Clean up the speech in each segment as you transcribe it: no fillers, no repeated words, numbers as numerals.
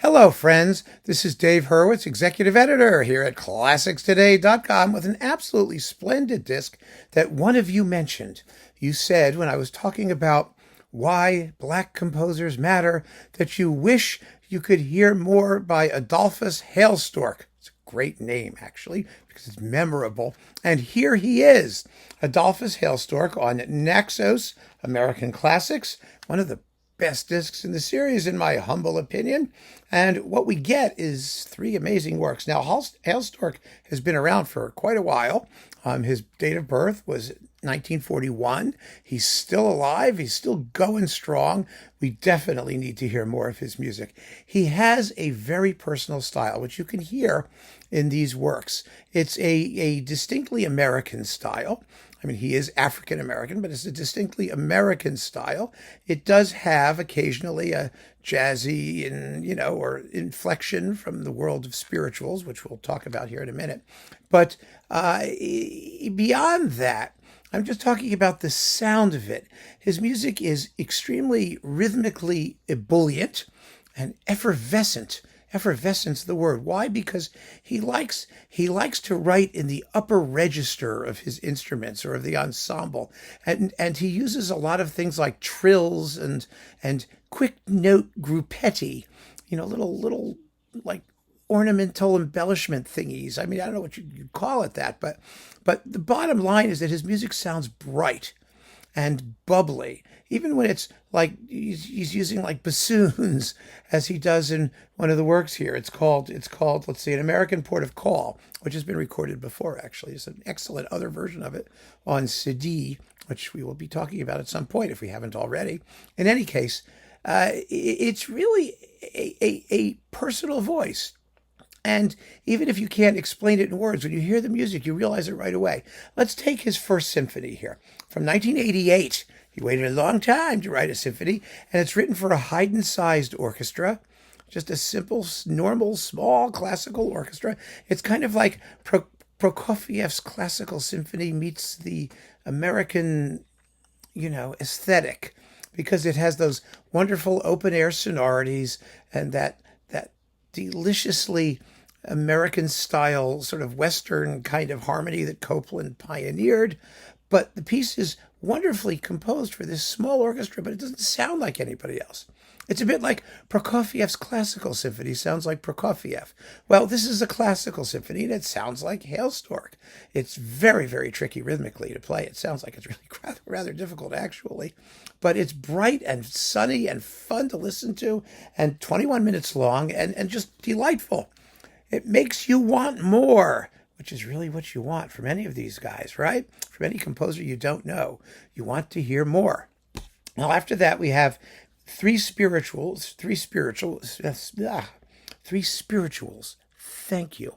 Hello, friends. This is Dave Hurwitz, executive editor here at ClassicsToday.com with an absolutely splendid disc that one of you mentioned. You said when I was talking about why black composers matter that you wish you could hear more by Adolphus Hailstork. It's a great name, actually, because it's memorable. And here he is, Adolphus Hailstork on Naxos American Classics, one of the best discs in the series, in my humble opinion. And what we get is three amazing works. Now, Hailstork has been around for quite a while. His date of birth was 1941. He's still alive. He's still going strong. We definitely need to hear more of his music. He has a very personal style, which you can hear in these works. It's a distinctly American style. I mean, he is African American, but it's a distinctly American style. It does have occasionally a jazzy or inflection from the world of spirituals, which we'll talk about here in a minute. But beyond that, I'm just talking about the sound of it. His music is extremely rhythmically ebullient and effervescent. Effervescence, the word. Why? Because he likes to write in the upper register of his instruments or of the ensemble, and he uses a lot of things like trills and quick note gruppetti, little like ornamental embellishment thingies. I mean, I don't know what you'd call it that, but the bottom line is that his music sounds bright and bubbly, even when it's like he's using like bassoons, as he does in one of the works here. It's called let's see, An American Port of Call, which has been recorded before, actually. It's an excellent other version of it on CD, which we will be talking about at some point if we haven't already. In any case, it's really a personal voice. And even if you can't explain it in words, when you hear the music, you realize it right away. Let's take his first symphony here from 1988. He waited a long time to write a symphony, and it's written for a Haydn-sized orchestra, just a simple, normal, small classical orchestra. It's kind of like Prokofiev's classical symphony meets the American, aesthetic, because it has those wonderful open-air sonorities and that deliciously American style, sort of Western kind of harmony that Copland pioneered. But the piece is wonderfully composed for this small orchestra, but it doesn't sound like anybody else. It's a bit like Prokofiev's classical symphony sounds like Prokofiev. Well, this is a classical symphony, and it sounds like Hailstork. It's very, very tricky rhythmically to play. It sounds like it's really rather difficult, actually. But it's bright and sunny and fun to listen to, and 21 minutes long, and just delightful. It makes you want more, which is really what you want from any of these guys, right? From any composer you don't know. You want to hear more. Now, after that, we have three spirituals. Thank you.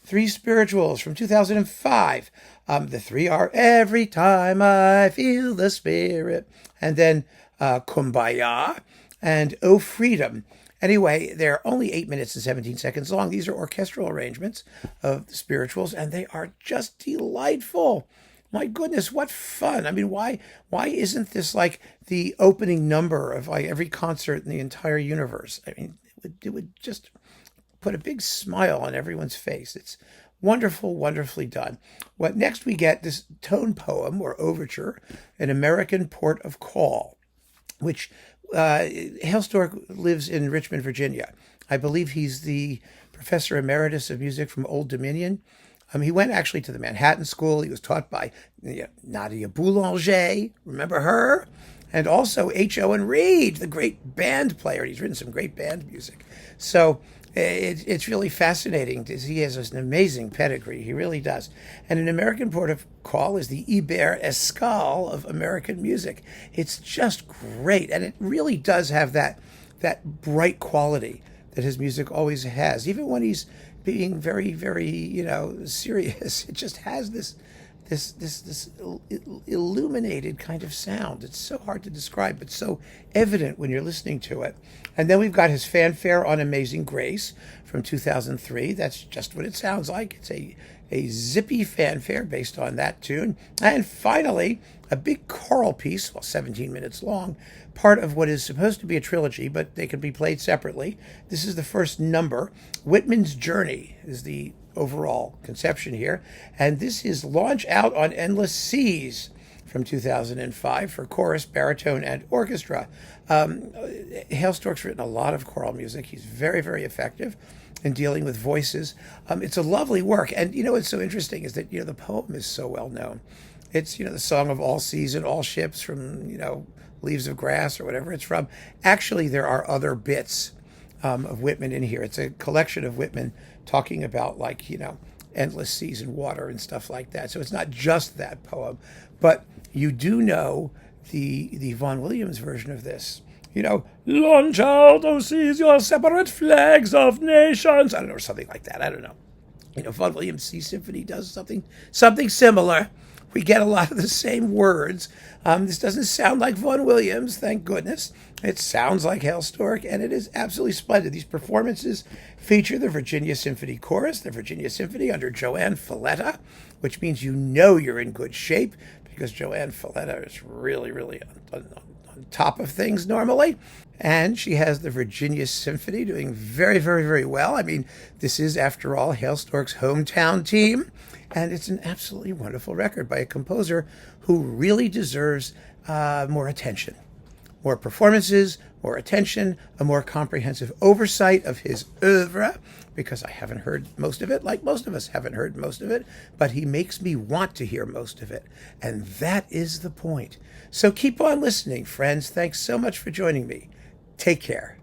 Three spirituals from 2005. The three are Every Time I Feel the Spirit, and then Kumbaya and Oh Freedom. Anyway, they're only 8 minutes and 17 seconds long. These are orchestral arrangements of the spirituals, and they are just delightful. My goodness, what fun. I mean, why isn't this like the opening number of like every concert in the entire universe? I mean, it would just put a big smile on everyone's face. It's wonderful, wonderfully done. Next we get this tone poem or overture, An American Port of Call, which Hailstork lives in Richmond, Virginia. I believe he's the professor emeritus of music from Old Dominion. He went actually to the Manhattan School. He was taught by Nadia Boulanger, remember her? And also JoAnn Reed, the great band player. He's written some great band music. So it's really fascinating. He has an amazing pedigree. He really does. And An American Port of Call is the Iber Escale of American music. It's just great. And it really does have that bright quality that his music always has. Even when he's being very, very, serious, it just has this illuminated kind of sound. It's so hard to describe, but so evident when you're listening to it. And then we've got his Fanfare on Amazing Grace from 2003. That's just what it sounds like. a zippy fanfare based on that tune. And finally, a big choral piece, well, 17 minutes long, part of what is supposed to be a trilogy, but they can be played separately. This is the first number. Whitman's Journey is the overall conception here. And this is Launch Out on Endless Seas from 2005 for chorus, baritone, and orchestra. Hailstork's written a lot of choral music. He's very, very effective in dealing with voices. It's a lovely work. And, what's so interesting is that, the poem is so well known. It's, the song of all seas and all ships from, Leaves of Grass or whatever it's from. Actually, there are other bits of Whitman in here. It's a collection of Whitman talking about, endless seas and water and stuff like that. So it's not just that poem, but you do know the Vaughan Williams version of this. Launch out, O seas, your separate flags of nations. I don't know, or something like that. I don't know. Vaughan Williams' Sea Symphony does something similar. We get a lot of the same words. This doesn't sound like Vaughan Williams, thank goodness. It sounds like Hailstork, and it is absolutely splendid. These performances feature the Virginia Symphony Chorus, the Virginia Symphony under JoAnn Falletta, which means you're in good shape, because JoAnn Falletta is really, really on top of things normally. And she has the Virginia Symphony doing very, very, very well. I mean, this is, after all, Hailstork's hometown team. And it's an absolutely wonderful record by a composer who really deserves more attention. More performances, more attention, a more comprehensive oversight of his oeuvre, because I haven't heard most of it, like most of us haven't heard most of it, but he makes me want to hear most of it. And that is the point. So keep on listening, friends. Thanks so much for joining me. Take care.